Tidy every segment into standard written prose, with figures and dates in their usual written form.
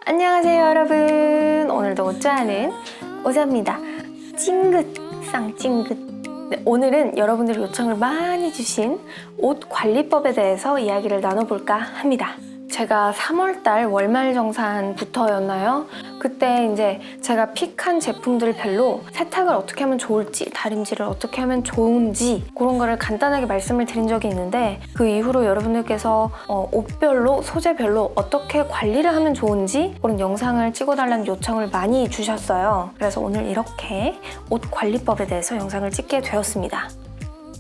안녕하세요 여러분, 오늘도 옷 좋아하는 오자입니다. 찡긋 쌍찡긋. 네, 오늘은 여러분들이 요청을 많이 주신 옷 관리법에 대해서 이야기를 나눠볼까 합니다. 제가 3월달 월말정산부터였나요? 그때 이제 제가 픽한 제품들별로 세탁을 어떻게 하면 좋을지, 다림질을 어떻게 하면 좋은지 그런 거를 간단하게 말씀을 드린 적이 있는데, 그 이후로 여러분들께서 옷별로, 소재별로 어떻게 관리를 하면 좋은지 그런 영상을 찍어달라는 요청을 많이 주셨어요. 그래서 오늘 이렇게 옷 관리법에 대해서 영상을 찍게 되었습니다.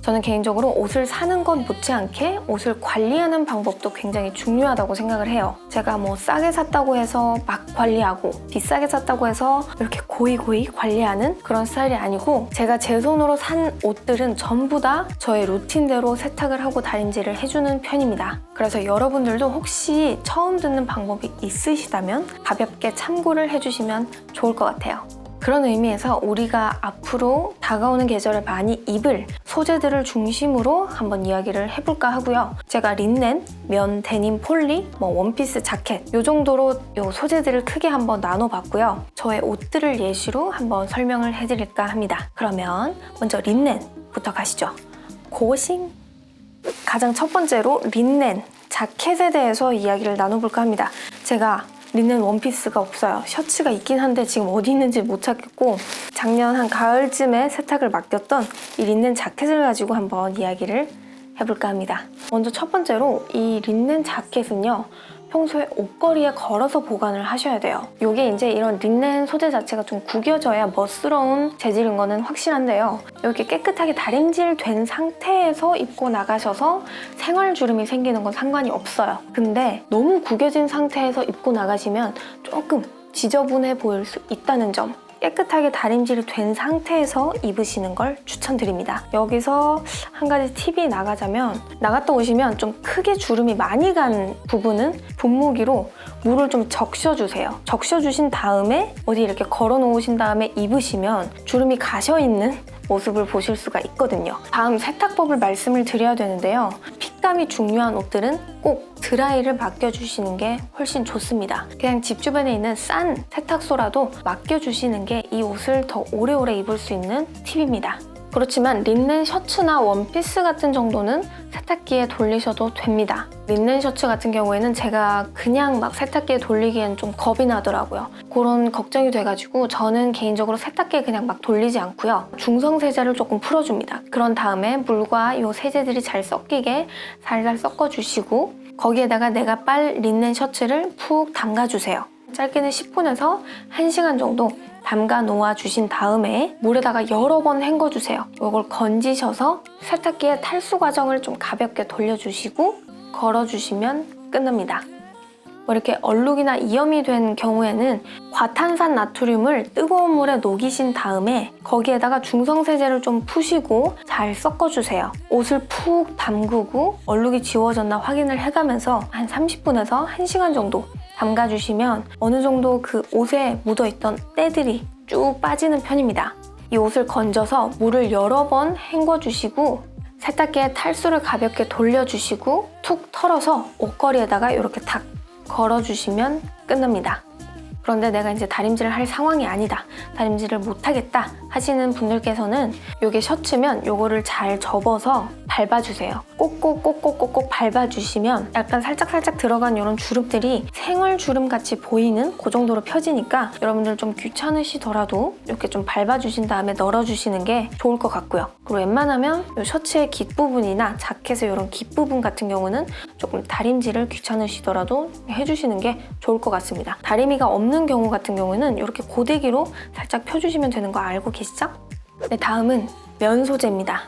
저는 개인적으로 옷을 사는 것 못지않게 옷을 관리하는 방법도 굉장히 중요하다고 생각을 해요. 제가 뭐 싸게 샀다고 해서 막 관리하고 비싸게 샀다고 해서 이렇게 고이고이 관리하는 그런 스타일이 아니고, 제가 제 손으로 산 옷들은 전부 다 저의 루틴대로 세탁을 하고 다림질을 해주는 편입니다. 그래서 여러분들도 혹시 처음 듣는 방법이 있으시다면 가볍게 참고를 해주시면 좋을 것 같아요. 그런 의미에서 우리가 앞으로 다가오는 계절에 많이 입을 소재들을 중심으로 한번 이야기를 해볼까 하고요. 제가 린넨, 면, 데님, 폴리, 원피스, 자켓 이 정도로 이 소재들을 크게 한번 나눠봤고요. 저의 옷들을 예시로 한번 설명을 해드릴까 합니다. 그러면 먼저 린넨부터 가시죠. 고싱! 가장 첫 번째로 린넨, 자켓에 대해서 이야기를 나눠볼까 합니다. 제가 린넨 원피스가 없어요. 셔츠가 있긴 한데 지금 어디 있는지 못 찾겠고, 작년 한 가을쯤에 세탁을 맡겼던 이 린넨 자켓을 가지고 한번 이야기를 해볼까 합니다. 먼저 첫 번째로 이 린넨 자켓은요, 평소에 옷걸이에 걸어서 보관을 하셔야 돼요. 이게 이제 이런 린넨 소재 자체가 좀 구겨져야 멋스러운 재질인 거는 확실한데요. 이렇게 깨끗하게 다림질된 상태에서 입고 나가셔서 생활주름이 생기는 건 상관이 없어요. 근데 너무 구겨진 상태에서 입고 나가시면 조금 지저분해 보일 수 있다는 점, 깨끗하게 다림질이 된 상태에서 입으시는 걸 추천드립니다. 여기서 한 가지 팁이 나갔다 오시면 좀 크게 주름이 많이 간 부분은 분무기로 물을 좀 적셔주세요. 적셔주신 다음에 어디 이렇게 걸어 놓으신 다음에 입으시면 주름이 가셔있는 모습을 보실 수가 있거든요. 다음 세탁법을 말씀을 드려야 되는데요. 핏감이 중요한 옷들은 꼭 드라이를 맡겨주시는 게 훨씬 좋습니다. 그냥 집 주변에 있는 싼 세탁소라도 맡겨주시는 게 이 옷을 더 오래오래 입을 수 있는 팁입니다. 그렇지만 린넨 셔츠나 원피스 같은 정도는 세탁기에 돌리셔도 됩니다. 린넨 셔츠 같은 경우에는 제가 그냥 막 세탁기에 돌리기엔 좀 겁이 나더라고요. 그런 걱정이 돼가지고 저는 개인적으로 세탁기에 그냥 막 돌리지 않고요. 중성 세제를 조금 풀어줍니다. 그런 다음에 물과 이 세제들이 잘 섞이게 살살 섞어주시고, 거기에다가 내가 빨 린넨 셔츠를 푹 담가주세요. 짧게는 10분에서 1시간 정도 담가 놓아주신 다음에 물에다가 여러 번 헹궈주세요. 이걸 건지셔서 세탁기에 탈수 과정을 좀 가볍게 돌려주시고 걸어주시면 끝납니다. 이렇게 얼룩이나 이염이 된 경우에는 과탄산 나트륨을 뜨거운 물에 녹이신 다음에 거기에다가 중성세제를 좀 푸시고 잘 섞어주세요. 옷을 푹 담그고 얼룩이 지워졌나 확인을 해가면서 한 30분에서 1시간 정도 담가주시면 어느 정도 그 옷에 묻어있던 때들이 쭉 빠지는 편입니다. 이 옷을 건져서 물을 여러 번 헹궈주시고 세탁기에 탈수를 가볍게 돌려주시고 툭 털어서 옷걸이에다가 이렇게 탁 걸어주시면 끝납니다. 그런데 내가 이제 다림질을 할 상황이 아니다, 다림질을 못하겠다 하시는 분들께서는 이게 셔츠면 이거를 잘 접어서 밟아주세요. 꼭꼭 밟아주시면 약간 살짝 들어간 이런 주름들이 생활주름 같이 보이는 그 정도로 펴지니까 여러분들 좀 귀찮으시더라도 이렇게 좀 밟아주신 다음에 널어주시는 게 좋을 것 같고요. 그리고 웬만하면 이 셔츠의 깃부분이나 자켓의 이런 깃부분 같은 경우는 조금 다림질을 귀찮으시더라도 해주시는 게 좋을 것 같습니다. 다리미가 없는 경우 같은 경우는 이렇게 고데기로 살짝 펴주시면 되는 거 알고 계시죠? 네, 다음은 면 소재입니다.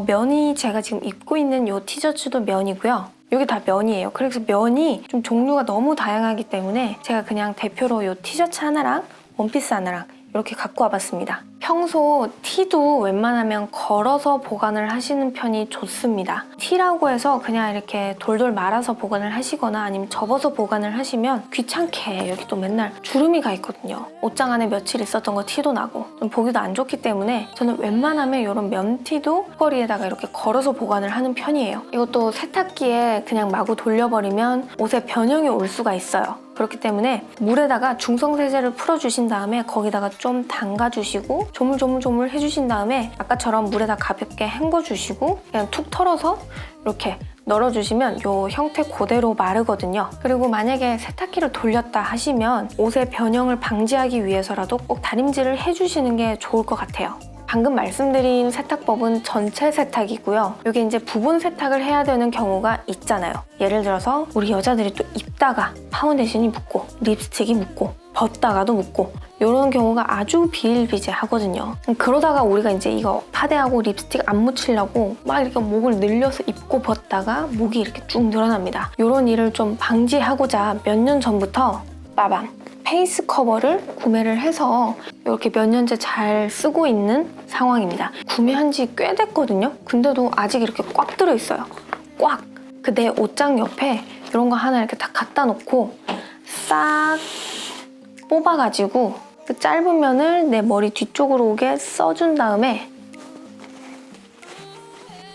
면이 제가 지금 입고 있는 이 티셔츠도 면이고요. 여기 다 면이에요. 그래서 면이 좀 종류가 너무 다양하기 때문에 제가 그냥 대표로 이 티셔츠 하나랑 원피스 하나랑 이렇게 갖고 와봤습니다. 평소 티도 웬만하면 걸어서 보관을 하시는 편이 좋습니다. 티라고 해서 그냥 이렇게 돌돌 말아서 보관을 하시거나 아니면 접어서 보관을 하시면 귀찮게 여기 또 맨날 주름이 가 있거든요. 옷장 안에 며칠 있었던 거 티도 나고 좀 보기도 안 좋기 때문에 저는 웬만하면 이런 면티도 옷걸이에다가 이렇게 걸어서 보관을 하는 편이에요. 이것도 세탁기에 그냥 마구 돌려버리면 옷에 변형이 올 수가 있어요. 그렇기 때문에 물에다가 중성세제를 풀어주신 다음에 거기다가 좀 담가주시고 조물조물 해주신 다음에 아까처럼 물에다 가볍게 헹궈주시고 그냥 툭 털어서 이렇게 널어주시면 이 형태 그대로 마르거든요. 그리고 만약에 세탁기를 돌렸다 하시면 옷의 변형을 방지하기 위해서라도 꼭 다림질을 해주시는 게 좋을 것 같아요. 방금 말씀드린 세탁법은 전체 세탁이고요. 이게 이제 부분 세탁을 해야 되는 경우가 있잖아요. 예를 들어서 우리 여자들이 또 입다가 파운데이션이 묻고 립스틱이 묻고 벗다가도 묻고 이런 경우가 아주 비일비재하거든요. 그러다가 우리가 이제 이거 파데하고 립스틱 안 묻히려고 막 이렇게 목을 늘려서 입고 벗다가 목이 이렇게 쭉 늘어납니다. 이런 일을 좀 방지하고자 몇 년 전부터 빠밤! 페이스 커버를 구매를 해서 이렇게 몇 년째 잘 쓰고 있는 상황입니다. 구매한 지 꽤 됐거든요. 근데도 아직 이렇게 꽉 들어있어요. 꽉! 그 내 옷장 옆에 이런 거 하나 이렇게 다 갖다 놓고 싹 뽑아가지고 그 짧은 면을 내 머리 뒤쪽으로 오게 써준 다음에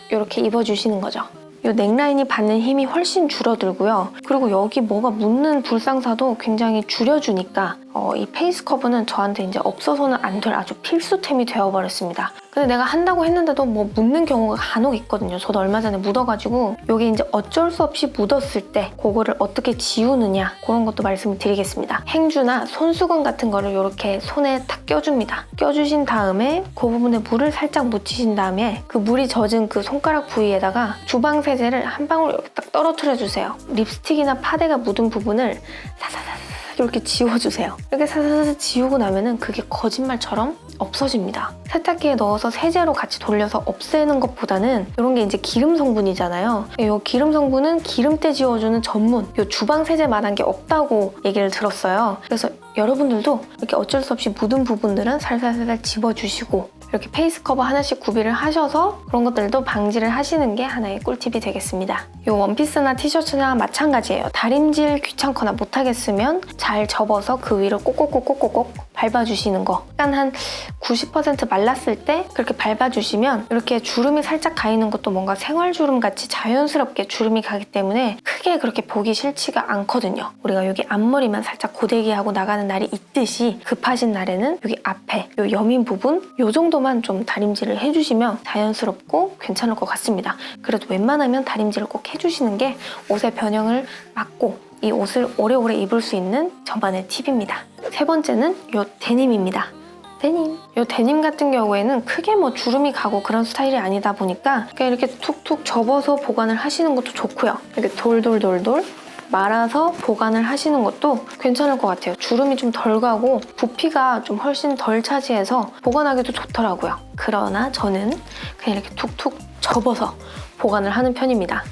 이렇게 입어주시는 거죠. 이 넥라인이 받는 힘이 훨씬 줄어들고요. 그리고 여기 뭐가 묻는 불상사도 굉장히 줄여주니까 이 페이스 커버는 저한테 이제 없어서는 안 될 아주 필수템이 되어버렸습니다. 근데 내가 한다고 했는데도 뭐 묻는 경우가 간혹 있거든요. 저도 얼마 전에 묻어가지고 이게 이제 어쩔 수 없이 묻었을 때 그거를 어떻게 지우느냐 그런 것도 말씀을 드리겠습니다. 행주나 손수건 같은 거를 이렇게 손에 탁 껴줍니다. 껴주신 다음에 그 부분에 물을 살짝 묻히신 다음에 그 물이 젖은 그 손가락 부위에다가 주방 세제를 한 방울 이렇게 딱 떨어뜨려 주세요. 립스틱이나 파데가 묻은 부분을 사사사 이렇게 지워주세요. 이렇게 사사사 지우고 나면은 그게 거짓말처럼 없어집니다. 세탁기에 넣어서 세제로 같이 돌려서 없애는 것보다는 이런 게 이제 기름 성분이잖아요. 이 기름 성분은 기름때 지워주는 전문 이 주방 세제만한 게 없다고 얘기를 들었어요. 그래서 여러분들도 이렇게 어쩔 수 없이 묻은 부분들은 살살살살 집어주시고 이렇게 페이스 커버 하나씩 구비를 하셔서 그런 것들도 방지를 하시는 게 하나의 꿀팁이 되겠습니다. 이 원피스나 티셔츠나 마찬가지예요. 다림질 귀찮거나 못하겠으면 잘 접어서 그 위를 꼭꼭꼭꼭꼭 밟아주시는 거. 약간 한 90% 말랐을 때 그렇게 밟아주시면 이렇게 주름이 살짝 가 있는 것도 뭔가 생활주름 같이 자연스럽게 주름이 가기 때문에 크게 그렇게 보기 싫지가 않거든요. 우리가 여기 앞머리만 살짝 고데기하고 나가는 날이 있듯이 급하신 날에는 여기 앞에 이 여민 부분 이 정도만 좀 다림질을 해주시면 자연스럽고 괜찮을 것 같습니다. 그래도 웬만하면 다림질을 꼭 해주시는 게 옷의 변형을 막고 이 옷을 오래오래 입을 수 있는 저만의 팁입니다. 세 번째는 이 데님입니다. 데님. 이 데님 같은 경우에는 크게 뭐 주름이 가고 그런 스타일이 아니다 보니까 그냥 이렇게 툭툭 접어서 보관을 하시는 것도 좋고요. 이렇게 돌돌돌돌 말아서 보관을 하시는 것도 괜찮을 것 같아요. 주름이 좀 덜 가고 부피가 좀 훨씬 덜 차지해서 보관하기도 좋더라고요. 그러나 저는 그냥 이렇게 툭툭 접어서 보관을 하는 편입니다.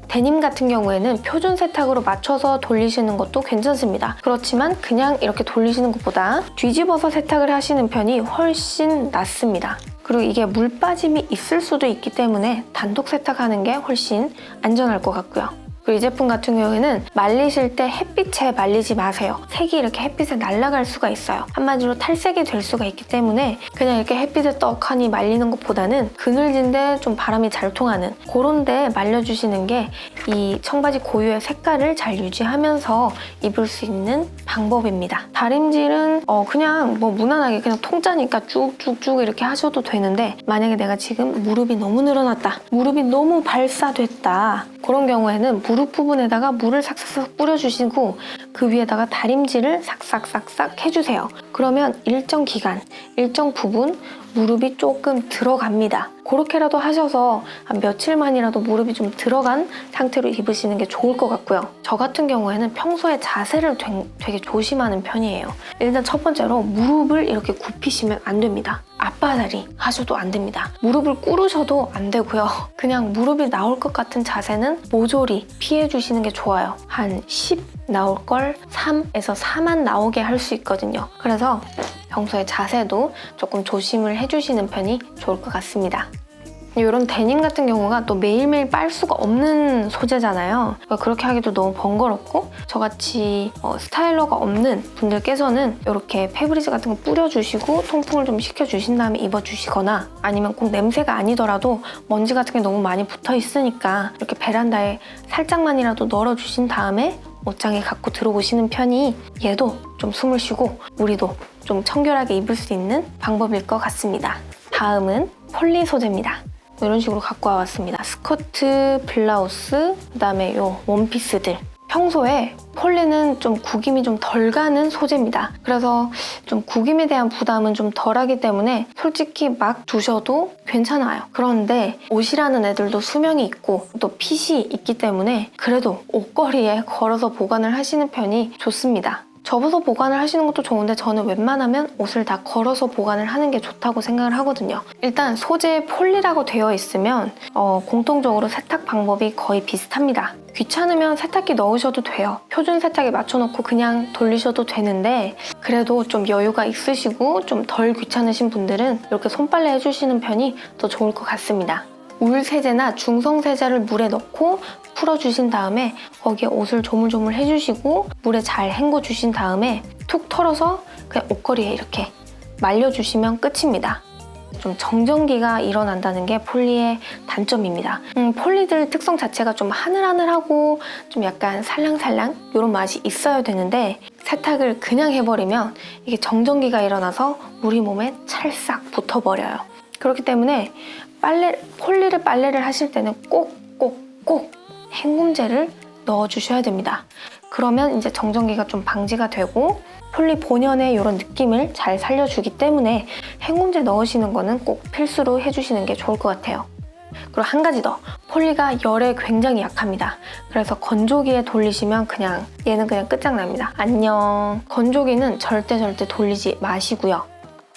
데님 같은 경우에는 표준 세탁으로 맞춰서 돌리시는 것도 괜찮습니다. 그렇지만 그냥 이렇게 돌리시는 것보다 뒤집어서 세탁을 하시는 편이 훨씬 낫습니다. 그리고 이게 물 빠짐이 있을 수도 있기 때문에 단독 세탁하는 게 훨씬 안전할 것 같고요. 그리고 이 제품 같은 경우에는 말리실 때 햇빛에 말리지 마세요. 색이 이렇게 햇빛에 날아갈 수가 있어요. 한마디로 탈색이 될 수가 있기 때문에 그냥 이렇게 햇빛에 떡하니 말리는 것보다는 그늘진데 좀 바람이 잘 통하는 그런 데 말려주시는 게 이 청바지 고유의 색깔을 잘 유지하면서 입을 수 있는 방법입니다. 다림질은 그냥 뭐 무난하게 그냥 통짜니까 쭉쭉쭉 이렇게 하셔도 되는데 만약에 내가 지금 무릎이 너무 늘어났다, 무릎이 너무 발사됐다 그런 경우에는 무릎 부분에다가 물을 삭삭삭 뿌려주시고 그 위에다가 다림질을 삭삭삭삭 해주세요. 그러면 일정 기간, 일정 부분 무릎이 조금 들어갑니다. 그렇게라도 하셔서 한 며칠만이라도 무릎이 좀 들어간 상태로 입으시는 게 좋을 것 같고요. 저 같은 경우에는 평소에 자세를 되게 조심하는 편이에요. 일단 첫 번째로 무릎을 이렇게 굽히시면 안 됩니다. 앞바다리 하셔도 안 됩니다. 무릎을 꿇으셔도 안 되고요. 그냥 무릎이 나올 것 같은 자세는 모조리 피해주시는 게 좋아요. 한 10 나올 걸 3에서 4만 나오게 할 수 있거든요. 그래서 평소에 자세도 조금 조심을 해주시는 편이 좋을 것 같습니다. 이런 데님 같은 경우가 또 매일매일 빨 수가 없는 소재잖아요. 그렇게 하기도 너무 번거롭고 저같이 스타일러가 없는 분들께서는 이렇게 페브리즈 같은 거 뿌려주시고 통풍을 좀 시켜주신 다음에 입어주시거나 아니면 꼭 냄새가 아니더라도 먼지 같은 게 너무 많이 붙어 있으니까 이렇게 베란다에 살짝만이라도 널어주신 다음에 옷장에 갖고 들어오시는 편이 얘도 좀 숨을 쉬고 우리도 좀 청결하게 입을 수 있는 방법일 것 같습니다. 다음은 폴리 소재입니다. 이런 식으로 갖고 와봤습니다. 스커트, 블라우스, 그다음에 요 원피스들. 평소에 폴리는 좀 구김이 좀 덜 가는 소재입니다. 그래서 좀 구김에 대한 부담은 좀 덜하기 때문에 솔직히 막 두셔도 괜찮아요. 그런데 옷이라는 애들도 수명이 있고 또 핏이 있기 때문에 그래도 옷걸이에 걸어서 보관을 하시는 편이 좋습니다. 접어서 보관을 하시는 것도 좋은데 저는 웬만하면 옷을 다 걸어서 보관을 하는 게 좋다고 생각을 하거든요. 일단 소재에 폴리라고 되어 있으면 공통적으로 세탁 방법이 거의 비슷합니다. 귀찮으면 세탁기 넣으셔도 돼요. 표준 세탁에 맞춰놓고 그냥 돌리셔도 되는데 그래도 좀 여유가 있으시고 좀 덜 귀찮으신 분들은 이렇게 손빨래 해주시는 편이 더 좋을 것 같습니다. 울 세제나 중성 세제를 물에 넣고 풀어주신 다음에 거기에 옷을 조물조물 해주시고 물에 잘 헹궈주신 다음에 툭 털어서 그냥 옷걸이에 이렇게 말려주시면 끝입니다. 좀 정전기가 일어난다는 게 폴리의 단점입니다. 폴리들 특성 자체가 좀 하늘하늘하고 좀 약간 살랑살랑 이런 맛이 있어야 되는데 세탁을 그냥 해버리면 이게 정전기가 일어나서 우리 몸에 찰싹 붙어버려요. 그렇기 때문에 폴리를 빨래를 하실 때는 꼭 헹굼제를 넣어주셔야 됩니다. 그러면 이제 정전기가 좀 방지가 되고 폴리 본연의 이런 느낌을 잘 살려주기 때문에 헹굼제 넣으시는 거는 꼭 필수로 해주시는 게 좋을 것 같아요. 그리고 한 가지 더, 폴리가 열에 굉장히 약합니다. 그래서 건조기에 돌리시면 얘는 그냥 끝장납니다. 안녕. 건조기는 절대 돌리지 마시고요.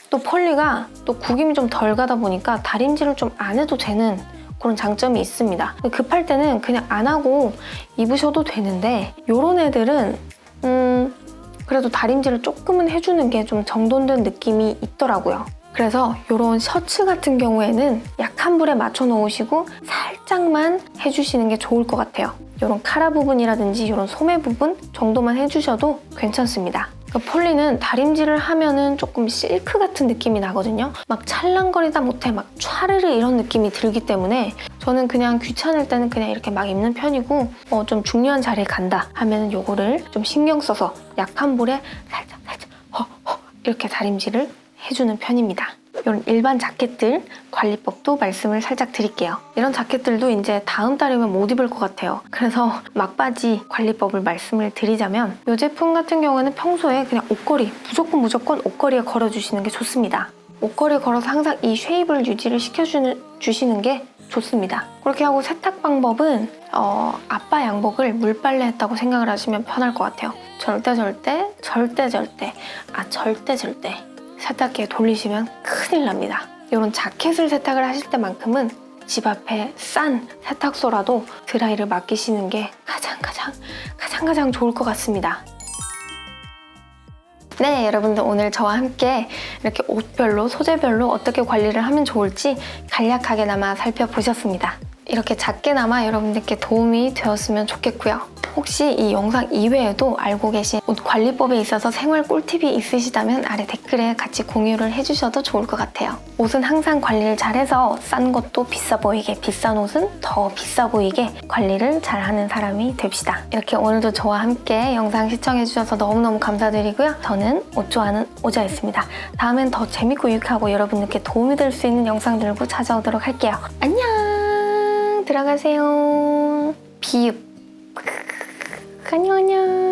또 폴리가 또 구김이 좀 덜 가다 보니까 다림질을 좀 안 해도 되는 그런 장점이 있습니다. 급할 때는 그냥 안 하고 입으셔도 되는데 이런 애들은 그래도 다림질을 조금은 해주는 게 좀 정돈된 느낌이 있더라고요. 그래서 이런 셔츠 같은 경우에는 약한 불에 맞춰 놓으시고 살짝만 해주시는 게 좋을 것 같아요. 이런 카라 부분이라든지 이런 소매 부분 정도만 해주셔도 괜찮습니다. 폴리는 다림질을 하면은 조금 실크 같은 느낌이 나거든요. 막 찰랑거리다 못해 막 촤르르 이런 느낌이 들기 때문에 저는 그냥 귀찮을 때는 그냥 이렇게 막 입는 편이고 좀 중요한 자리에 간다 하면 요거를 좀 신경 써서 약한 불에 살짝 이렇게 다림질을 해주는 편입니다. 이런 일반 자켓들 관리법도 말씀을 살짝 드릴게요. 이런 자켓들도 이제 다음 달이면 못 입을 것 같아요. 그래서 막바지 관리법을 말씀을 드리자면 이 제품 같은 경우는 평소에 그냥 옷걸이 무조건 옷걸이에 걸어주시는 게 좋습니다. 옷걸이에 걸어서 항상 이 쉐입을 유지를 시켜주시는 게 좋습니다. 그렇게 하고 세탁 방법은 아빠 양복을 물빨래 했다고 생각을 하시면 편할 것 같아요. 절대 세탁기에 돌리시면 큰일 납니다. 이런 자켓을 세탁을 하실 때만큼은 집 앞에 싼 세탁소라도 드라이를 맡기시는 게 가장 좋을 것 같습니다. 네, 여러분들 오늘 저와 함께 이렇게 옷별로, 소재별로 어떻게 관리를 하면 좋을지 간략하게나마 살펴보셨습니다. 이렇게 작게나마 여러분들께 도움이 되었으면 좋겠고요. 혹시 이 영상 이외에도 알고 계신 옷 관리법에 있어서 생활 꿀팁이 있으시다면 아래 댓글에 같이 공유를 해주셔도 좋을 것 같아요. 옷은 항상 관리를 잘해서 싼 것도 비싸 보이게, 비싼 옷은 더 비싸 보이게 관리를 잘하는 사람이 됩시다. 이렇게 오늘도 저와 함께 영상 시청해주셔서 너무너무 감사드리고요. 저는 옷 좋아하는 오자였습니다. 다음엔 더 재밌고 유익하고 여러분들께 도움이 될 수 있는 영상 들고 찾아오도록 할게요. 안녕! 들어가세요. 비읍. 안녕.